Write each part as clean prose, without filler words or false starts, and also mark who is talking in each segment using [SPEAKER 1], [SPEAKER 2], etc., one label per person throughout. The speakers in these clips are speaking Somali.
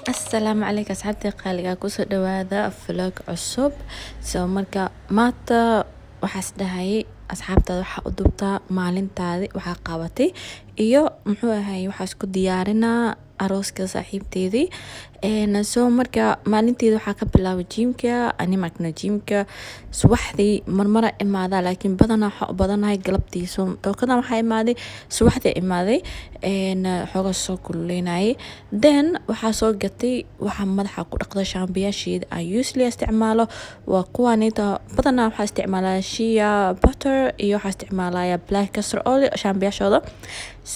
[SPEAKER 1] السلام عليك أصحابتي qaaliga kusoo dhawaada vlog cusub soo marka maanta waxaas dhahay asxaabtaada waxa u dubtaa maalintaadi waxa qabatay iyo muxuu ahay waxaas ku diyaarinaa arooska saaxiibteedii soo marka maalinteeda waxaa ka bilaabay jiimka ani magna jiimka subaxdii marmara imaada laakiin badanaa waxa u badanahay galabtii soo tookada waxaa imaaday subaxdii imaaday xooga soo kululeynayay then waxaa soo gatay waxa madaxa ku dhaqda shaambiyaasheeda aan usually isticmaalo waa kuwaanita badanaa waxaa isticmaalaa shea butter iyo waxaa isticmaalaya black castor oil shaambiyaashooda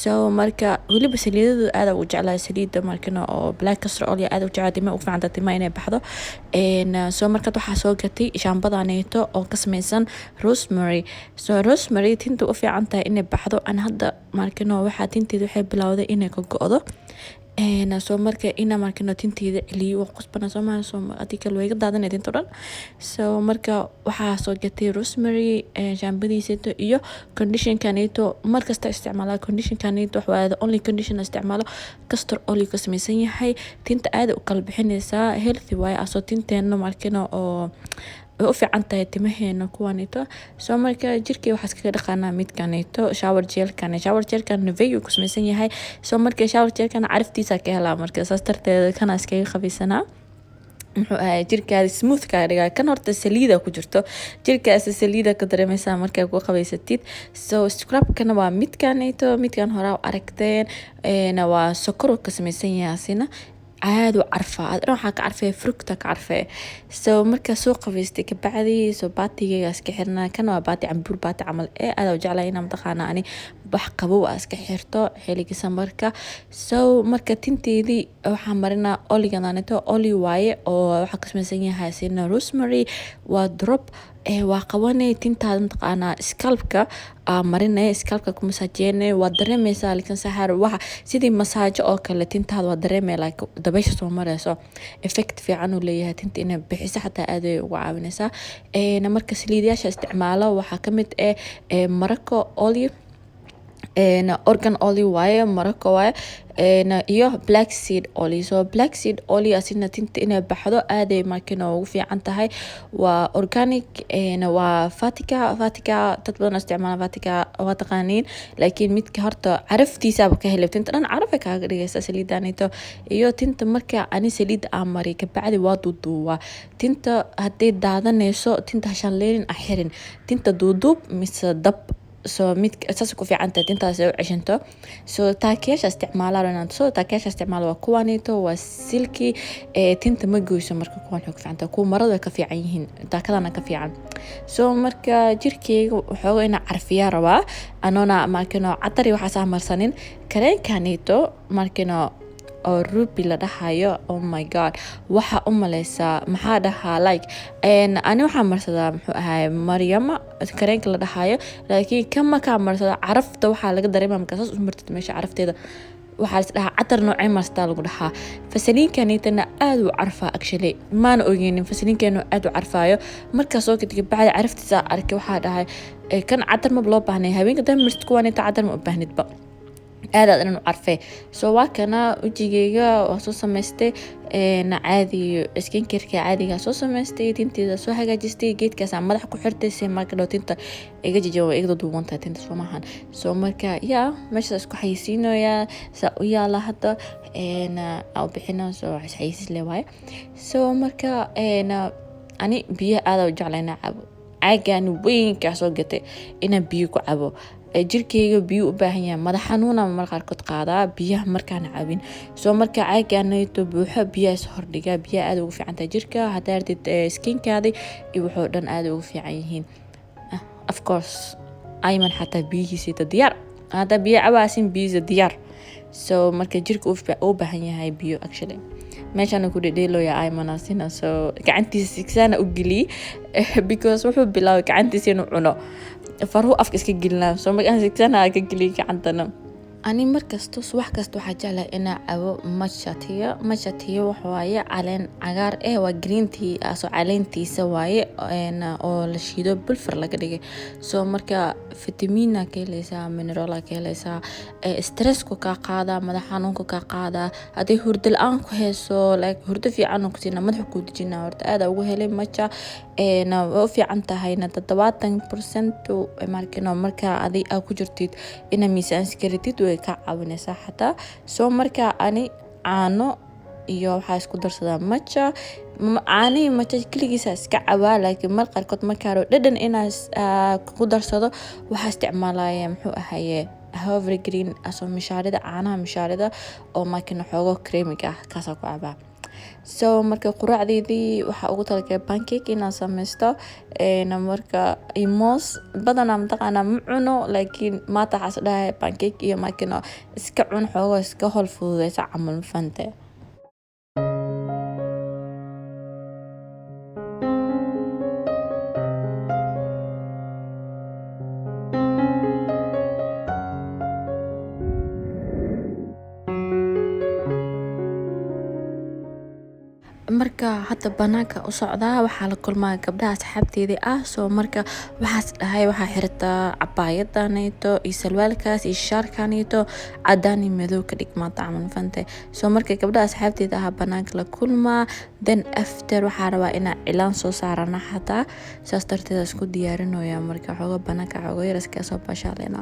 [SPEAKER 1] so marka waliba saliidadu aad u jeclaa saliida markana oo black castor oil aad u jeclaa dima u fiican dima inay baxdo so marka waxaa soo gatay shaambadaaneeto oo ka samaysan rosemary so rosemary tinta u fiican tahay inay baxdo aan hadda markana waxaa tinteedu waxay bilowday inay ka go'do soo marka ina markana tinteeda celiyo oo qasbana Soomaaliya soo adikal way daadan idin todan soo marka waxaa soo gatay rosemary shaambadiisa iyo condition kaneeto markasta isticmaala condition kaneeto waxa only condition isticmaalo castor oil ka samaysan yahay tinta aad u kala bixinaysa healthy way aso tinteena markana oo u fiican tahay timaheena kuwaanito soo marka jirkay waxa iskaga dhaqanaa mid kaneeto shower gel kan Nivea ku samaysan yahay soo marka shower gel kan caraftiisa ka helaa marka saas tarteeda kana iskaga qabisanaa muxuu ahay jirkaada smooth ka dhigaa kan horta saliida ku jirto jirkaas saliida ka dareemaysa marka ku qabaysatid soo scrub kana waa mid kan hore aragteen waa sokor ka samaysan yahay asina aad u carfaa waxa ka carfay fructa ka carfay soo marka soo qabaystay ka bacdi soo baatiga iska xirnaa kana waa baati cambuur baati camal aad u jeclaa inaan taqaana ani wax qabow iska xirto xilliga samarka soo marka tinteedii waxa marina oliganaaneto oli waaye oo waxa ka samaysan yahay sina rosemary waa drop waa qabanay tintaada taqaana scalpka marinay scalpka ku masaajeene waa dareemaysaa laakiin sahar waxa sidii masaajo oo kale tintaada waa dareemay like dabaysha soo marayso effect fiican u leeyahay tinta inay bixiso xataa aad ay ugu caawinaysaa marka saliidayaasha isticmaalo waxa kamid Morocco olive organ oil waaye Morocco waaye iyo black seed oil so black seed oil asina tinta inay baxdo aad ay markana ugu fiican tahay waa organic waa fatika dad badan isticmaala fatika waa taqaaniin laakiin midka horta caraftiisa ka helay tinta dhan caraf ka dhigaysa saliidaanito iyo tinta marka ani saliid aan mari ka bacdi waa duuduwa tinta haday daadanayso tinta shanleerin axirin tinta duudub mise dab soo mid asaas ku fiican tahay intaas ay u cishanto soo taakeesha isticmaalaan soo taakeesha isticmaal waa kuwaanito waa silky tinta ma gooyso marka kuwan xog fiican tahay ku marada ka fiican yihiin taakadana ka fiican soo marka jirkeyga wuxuu ina carfiya rabaa anona markano catari waxa saamarsanin kareenkanito markano oo ruby la dhahayo oh my god waxa u maleysa maxaa dhahaa like ani waxa marsadaa muxuu ahay Maryama kareenka la dhahayo laakiin kama ka marsada carafta waxa laga dareemaa markaas u martid meesha carafteeda waxa la dhahaa catar noocay marstaa lagu dhahaa fasaliinkanitana aad u carfaa actually maan ogeenin fasaliinkeenu aad u carfaayo markaas oo kadib bacdi caraftiisa arkay waxa dhahay kan catar ma loo baahnay habeenka dam martid kuwanita catar ma u baahnidba aad inuu carfay soo waa kana wajigeyga oo soo samaystay caadi skin care caadiga soo samaystay tinteeda soo hagaajistay geedkaas aan madax ku xirtay si marka tinta iga jijo iga duubanta tinta Soomahan soo marka meesha isku xayisiinaya sa u yaala hadda au bixina soo xayisiis leeyahay soo marka ani biyo aad u jeclayna cabo caagan weyn ka soo gatay ina biyo ku cabo jirkeyga biyo u baahan yahay madax xanuuna marka qaar qaadaa biyaha markaan caabin soo marka caaganayto buuxa biyaha hordhiga biyaha aad ugu fiican tahay jirka hadaa ardid skinkaada iyo wuxuu dhan aad ugu fiican yihiin of course ayman xataa biyihiisa diyaar hada biyo cabaasin biyo diyaar soo marka jirka u baahan yahay biyo actually meeshaan ku dhedheeloya ayman asina soo gacantiisa sigsana u gili because wuxuu bilaabay gacantiisa inuu cuno farhu afka iska gilnaa soo markaan sigsana ka gili gacantana ani markasto subax kasta waxaa jeclahay inaa cabo matcha tea waxa waaye caleen cagaar waa green tea aso caleentiisa waaye oo la shiido bulfar laga dhigay soo marka vitamin ka heleysaa mineral ka heleysaa stress-ku ka qaada madax xanuunka ka qaada haday hurdo la'aan ku hayso like hurdo fiican ku siina madax ku dejina horta aad ugu helay matcha oo fiican tahayna 70% marka adii aad ku jirtid ina miisaan iskaritid way ka caawinaysaa xataa soo marka ani caano iyo waxa isku darsadaa matcha caani matcha kaligiisa iska cabaa laakiin mar qaarkood markaa dhadhan inaas ku darsado waxa isticmaalaya muxuu ahaye Havre Green aso mishaarida caanaha mishaarida oo markina xoogo creamiga kaas ku cabaa so marka quraacdeedii waxa ugu talagalay pancake inaan sameysto marka imos badanaa mataqaana ma cuno laakiin maanta waxaa dhahay pancake iyo markina iska cun xoogo iska hol fududeysa camal fante marka hadda banaanka u socdaa waxa la kulmaa gabdhaha asxaabteedii soo marka waxaas dhahay waxa xirtaa cabaayadaaneeto iyo salwaalkaas iyo shaarkaaneeto cadaan iyo madow ka dhigmaata camal fante soo marka gabdhaha asxaabteeda banaanka la kulmaa then after waxa rabaa inaa cilaan soo saarana xataa saas darteed isku diyaarinooya marka xooga banaanka xooga yar iska soo bashaaleena